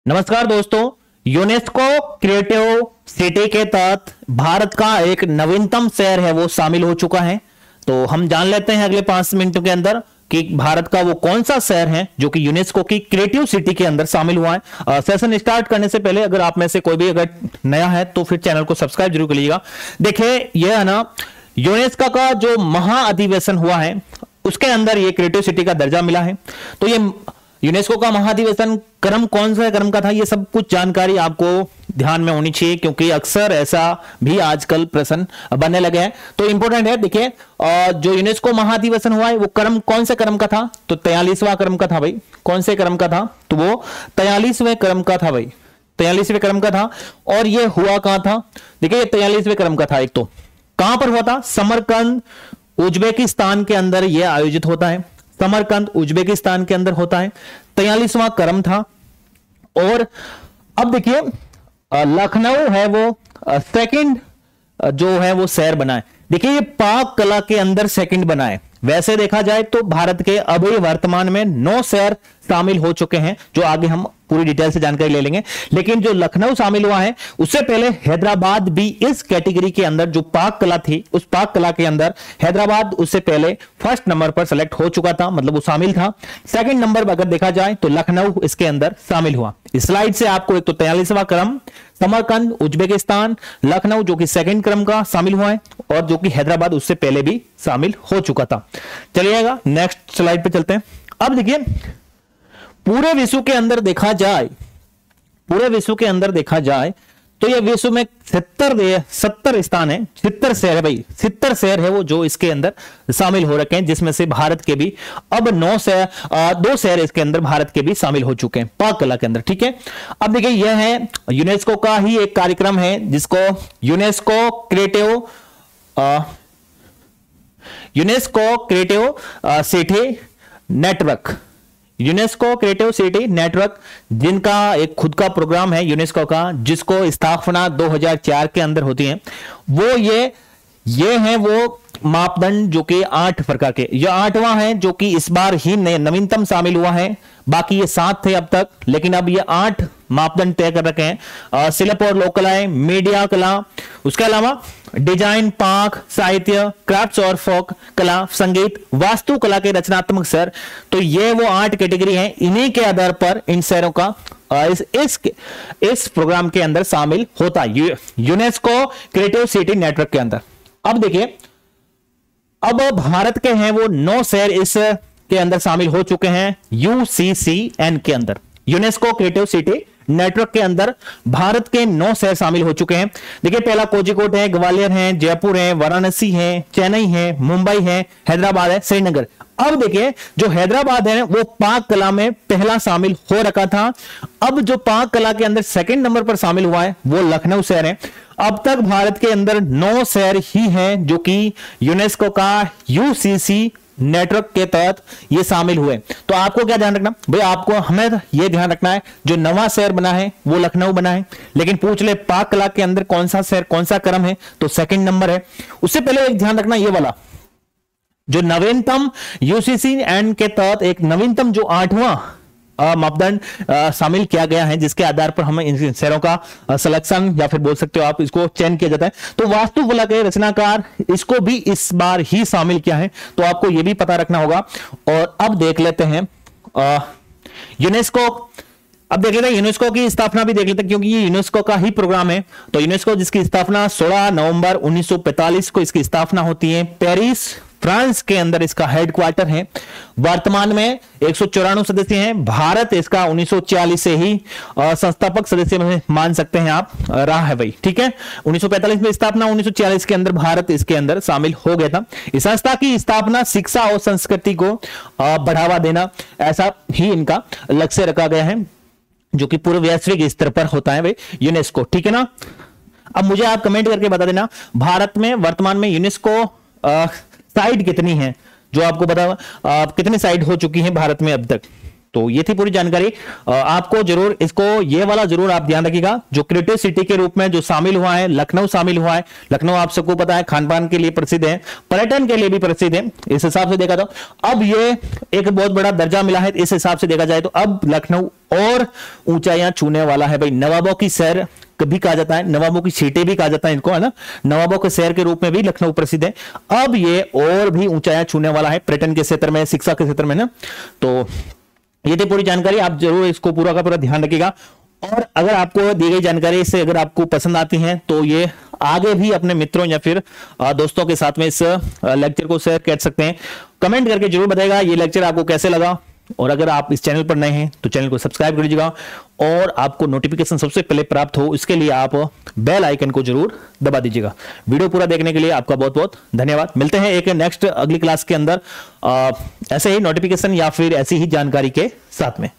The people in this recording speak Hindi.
नमस्कार दोस्तों। यूनेस्को क्रिएटिव सिटी के तहत भारत का एक नवीनतम शहर है वो शामिल हो चुका है। तो हम जान लेते हैं अगले 5 मिनटों के अंदर कि भारत का वो कौन सा शहर है जो कि यूनेस्को की क्रिएटिव सिटी के अंदर शामिल हुआ है। सेशन स्टार्ट करने से पहले अगर आप में से कोई भी अगर नया है तो फिर चैनल को सब्सक्राइब जरूर करिएगा। देखिए यह है ना, यूनेस्को का जो महाअधिवेशन हुआ है उसके अंदर ये क्रिएटिव सिटी का दर्जा मिला है। तो ये यूनेस्को का महाधिवेशन क्रम कौन सा क्रम का था, ये सब कुछ जानकारी आपको ध्यान में होनी चाहिए क्योंकि अक्सर ऐसा भी आजकल प्रश्न बनने लगे हैं। तो इंपॉर्टेंट है। देखिए जो यूनेस्को महाधिवेशन हुआ है वो क्रम कौन से क्रम का था, तो 43वां क्रम का था भाई। कौन से क्रम का था, तो वो 43वें क्रम का था भाई। 43वें क्रम का था। और ये हुआ कहां था, देखिए ये 43वें क्रम का था। एक तो कहां पर हुआ था, समरकंद उज्बेकिस्तान के अंदर यह आयोजित होता है। समरकंद उज्बेकिस्तान के अंदर होता है। 43वां क्रम था। और अब देखिए लखनऊ है वो सेकंड जो है वो शहर बना है। देखिए ये पाक कला के अंदर सेकंड बना है। वैसे देखा जाए तो भारत के अभी वर्तमान में 9 शहर शामिल हो चुके हैं, जो आगे हम पूरी डिटेल से जानकारी ले लेंगे। लेकिन जो लखनऊ शामिल हुआ है उससे पहले हैदराबाद भी इस कैटेगरी के अंदर, जो पाक कला थी उस पाक कला के अंदर हैदराबाद उससे पहले फर्स्ट नंबर पर सेलेक्ट हो चुका था, मतलब वो शामिल था। सेकंड नंबर पर अगर देखा जाए तो लखनऊ इसके अंदर शामिल हुआ। इस स्लाइड से आपको एक तो 43वां क्रम समरकंद उज्बेकिस्तान, लखनऊ जो कि सेकंड क्रम का शामिल हुआ है और जो कि हैदराबाद उससे पहले भी शामिल हो चुका था। चलिएगा नेक्स्ट स्लाइड पे चलते हैं। अब देखिए पूरे विश्व के अंदर देखा जाए, पूरे विश्व के अंदर देखा जाए तो यह विश्व में 70 स्थान है, 70 शहर है भाई। 70 शहर है वो जो इसके अंदर शामिल हो रखे हैं, जिसमें से भारत के भी अब 2 शहर इसके अंदर भारत के भी शामिल हो चुके हैं पाक कला के अंदर। ठीक है। अब देखिए यह है यूनेस्को का ही एक कार्यक्रम है जिसको UNESCO creative city network, UNESCO creative city network जिनका एक खुद का प्रोग्राम है यूनेस्को का, जिसको स्थापना 2004 के अंदर होती है। वो ये है वो मापदंड जो कि 8 प्रकार के, ये 8वां है जो कि इस बार ही नवीनतम शामिल हुआ है। बाकी ये 7 थे अब तक, लेकिन अब ये 8 मापदंड तय कर रखे हैं। शिल्प और लोक कलाएं, मीडिया कला, उसके अलावा डिजाइन, पाक, साहित्य, क्राफ्ट्स और फोक कला, संगीत, वास्तु कला के रचनात्मक शहर। तो ये वो 8 कैटेगरी हैं। इन्हीं के आधार पर इन शहरों का इस प्रोग्राम के अंदर शामिल होता है यूनेस्को क्रिएटिव सिटी नेटवर्क के अंदर। अब देखिए अब भारत के हैं वो 9 शहर इस के अंदर शामिल हो चुके हैं यूसीसीएन के अंदर, यूनेस्को क्रिएटिव सिटी नेटवर्क के अंदर भारत के 9 शहर शामिल हो चुके हैं। देखिए पहला कोझिकोड है, ग्वालियर है, जयपुर है, वाराणसी है, चेन्नई है, मुंबई है, हैदराबाद है, श्रीनगर। अब देखिए जो हैदराबाद है वो पाक कला में पहला शामिल हो रखा था। अब जो पाक कला के अंदर सेकंड नंबर पर शामिल हुआ है वो लखनऊ शहर है। अब तक भारत के अंदर 9 शहर ही हैं जो कि यूनेस्को का यूसीसी नेटवर्क के तहत ये शामिल हुए। तो आपको क्या ध्यान रखना भाई, आपको हमें ये ध्यान रखना है जो नवा शहर बना है वो लखनऊ बना है। लेकिन पूछ ले पाक कला के अंदर कौन सा शहर कौन सा क्रम है, तो सेकंड नंबर है। उससे पहले एक ध्यान रखना ये वाला जो नवीनतम यूसीसीएन के तहत एक नवीनतम जो 8वां मापदंड शामिल किया गया है, जिसके आधार पर हमें इन शहरों का सिलेक्शन या फिर बोल सकते हो आप इसको चयन किया जाता है। तो वास्तुकला के रचनाकार इसको भी इस बार ही शामिल किया है, तो आपको यह भी पता रखना होगा। और अब देख लेते हैं यूनेस्को। अब देख लेते हैं यूनेस्को की स्थापना भी देख लेते हैं क्योंकि ये यूनेस्को का ही प्रोग्राम है। तो यूनेस्को जिसकी स्थापना 16 नवंबर 1945 को इसकी स्थापना होती है। पेरिस फ्रांस के अंदर इसका हेडक्वार्टर है। वर्तमान में 194 सदस्य हैं। भारत इसका 1946 से ही संस्थापक सदस्य में मान सकते हैं आप रहा है भाई। ठीक है, 1945 में स्थापना, 1946 के अंदर भारत इसके अंदर शामिल हो गया था। इस संस्था की स्थापना शिक्षा और संस्कृति को बढ़ावा देना, ऐसा ही इनका लक्ष्य रखा गया है जो कि पूरे वैश्विक स्तर पर होता है भाई यूनेस्को। ठीक है ना। अब मुझे आप कमेंट करके बता देना भारत में वर्तमान में यूनेस्को साइट कितनी है, जो आपको पता कितनी साइट हो चुकी है भारत में अब तक। तो ये थी पूरी जानकारी। आपको जरूर इसको ये वाला जरूर आप ध्यान रखिएगा, जो क्रिएटिव सिटी के रूप में जो शामिल हुआ है, लखनऊ शामिल हुआ है। लखनऊ आप सबको पता है खान पान के लिए प्रसिद्ध है, पर्यटन के लिए भी प्रसिद्ध है। इस हिसाब से देखा तो अब ये एक बहुत बड़ा दर्जा मिला है। इस हिसाब से देखा जाए तो अब लखनऊ और ऊंचाइयां छूने वाला है भाई। नवाबों की शहर कभी कहा जाता है, नवाबों की सीटें भी कहा जाता है इनको, है ना। नवाबों के शहर के रूप में भी लखनऊ प्रसिद्ध है। अब ये और भी ऊंचाइयां छूने वाला है पर्यटन के क्षेत्र में, शिक्षा के क्षेत्र में ना। तो ये थी पूरी जानकारी, आप जरूर इसको पूरा का पूरा ध्यान रखिएगा। और अगर आपको दी गई जानकारी से अगर आपको पसंद आती है तो ये आगे भी अपने मित्रों या फिर दोस्तों के साथ में इस लेक्चर को शेयर कर सकते हैं। कमेंट करके जरूर बताइएगा ये लेक्चर आपको कैसे लगा। और अगर आप इस चैनल पर नए हैं तो चैनल को सब्सक्राइब कर लीजिएगा और आपको नोटिफिकेशन सबसे पहले प्राप्त हो इसके लिए आप बेल आइकन को जरूर दबा दीजिएगा। वीडियो पूरा देखने के लिए आपका बहुत बहुत धन्यवाद। मिलते हैं एक नेक्स्ट अगली क्लास के अंदर ऐसे ही नोटिफिकेशन या फिर ऐसी ही जानकारी के साथ में।